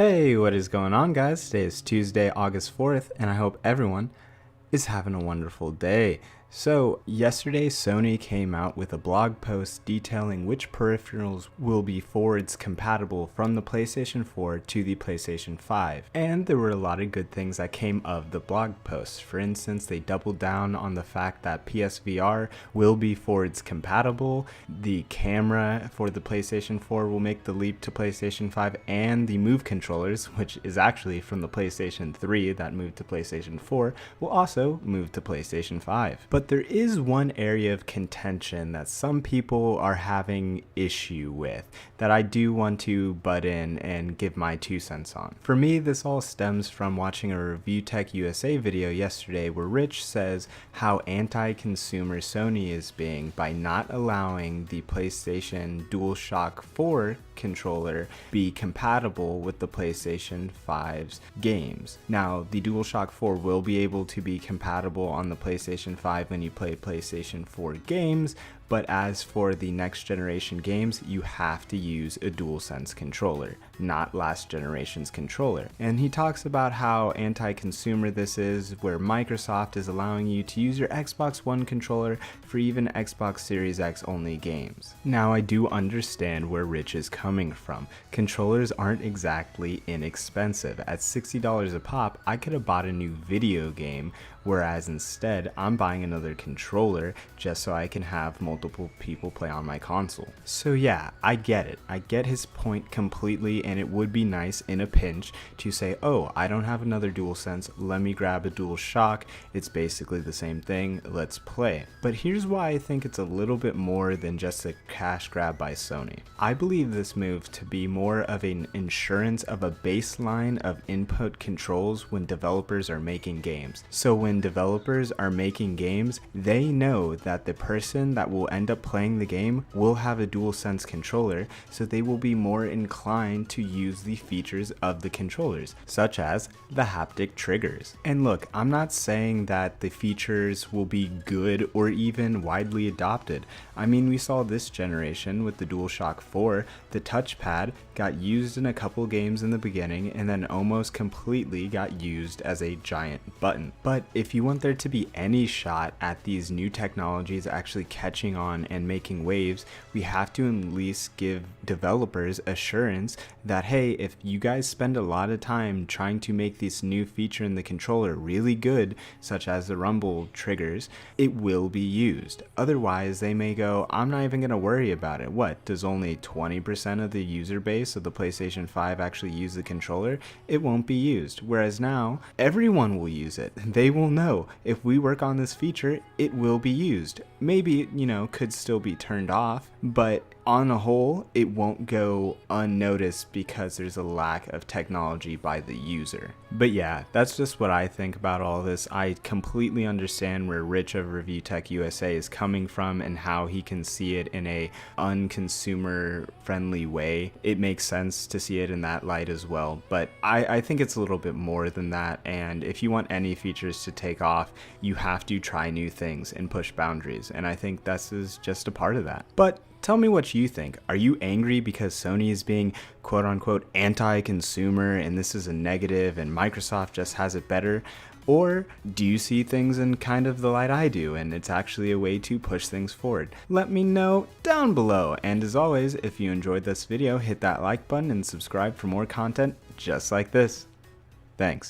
Hey, what is going on, guys? Today is Tuesday, August 4th, and I hope everyone is having a wonderful day. So, yesterday Sony came out with a blog post detailing which peripherals will be forwards compatible from the PlayStation 4 to the PlayStation 5. And there were a lot of good things that came of the blog post. For instance, they doubled down on the fact that PSVR will be forwards compatible, the camera for the PlayStation 4 will make the leap to PlayStation 5, and the Move controllers, which is actually from the PlayStation 3 that moved to PlayStation 4, will also move to PlayStation 5. But there is one area of contention that some people are having issue with that I do want to butt in and give my 2 cents on. For me, this all stems from watching a Review Tech USA video yesterday where Rich says how anti-consumer Sony is being by not allowing the PlayStation DualShock 4 controller be compatible with the PlayStation 5's games. Now, the DualShock 4 will be able to be compatible on the PlayStation 5 when you play PlayStation 4 games, but as for the next generation games, you have to use a DualSense controller, not last generation's controller. And he talks about how anti-consumer this is, where Microsoft is allowing you to use your Xbox One controller for even Xbox Series X only games. Now, I do understand where Rich is coming from. Controllers aren't exactly inexpensive. At $60 a pop, I could have bought a new video game, whereas instead, I'm buying another controller just so I can have multiple people play on my console. So yeah, I get it. I get his point completely, and it would be nice in a pinch to say, oh, I don't have another DualSense, let me grab a DualShock, it's basically the same thing, let's play. But here's why I think it's a little bit more than just a cash grab by Sony. I believe this move to be more of an insurance of a baseline of input controls when developers are making games. So when developers are making games, they know that the person that will end up playing the game will have a DualSense controller, so they will be more inclined to use the features of the controllers, such as the haptic triggers. And look, I'm not saying that the features will be good or even widely adopted. I mean, we saw this generation with the DualShock 4, the touchpad got used in a couple games in the beginning and then almost completely got used as a giant button. But if you want there to be any shot at these new technologies actually catching on and making waves, we have to at least give developers assurance that, hey, if you guys spend a lot of time trying to make this new feature in the controller really good, such as the rumble triggers, it will be used. Otherwise, they may go, I'm not even going to worry about it. What, does only 20% of the user base of the PlayStation 5 actually use the controller? It won't be used. Whereas now, everyone will use it. They will know if we work on this feature, it will be used. Maybe, could still be turned off, but on a whole, it won't go unnoticed because there's a lack of technology by the user. But yeah, that's just what I think about all this. I completely understand where Rich of Review Tech USA is coming from and how he can see it in a unconsumer friendly way. It makes sense to see it in that light as well, but I think it's a little bit more than that, and if you want any features to take off, you have to try new things and push boundaries, and I think this is just a part of that. But tell me what you think. Are you angry because Sony is being quote unquote anti-consumer and this is a negative and Microsoft just has it better? Or do you see things in kind of the light I do and it's actually a way to push things forward? Let me know down below. And as always, if you enjoyed this video, hit that like button and subscribe for more content just like this. Thanks.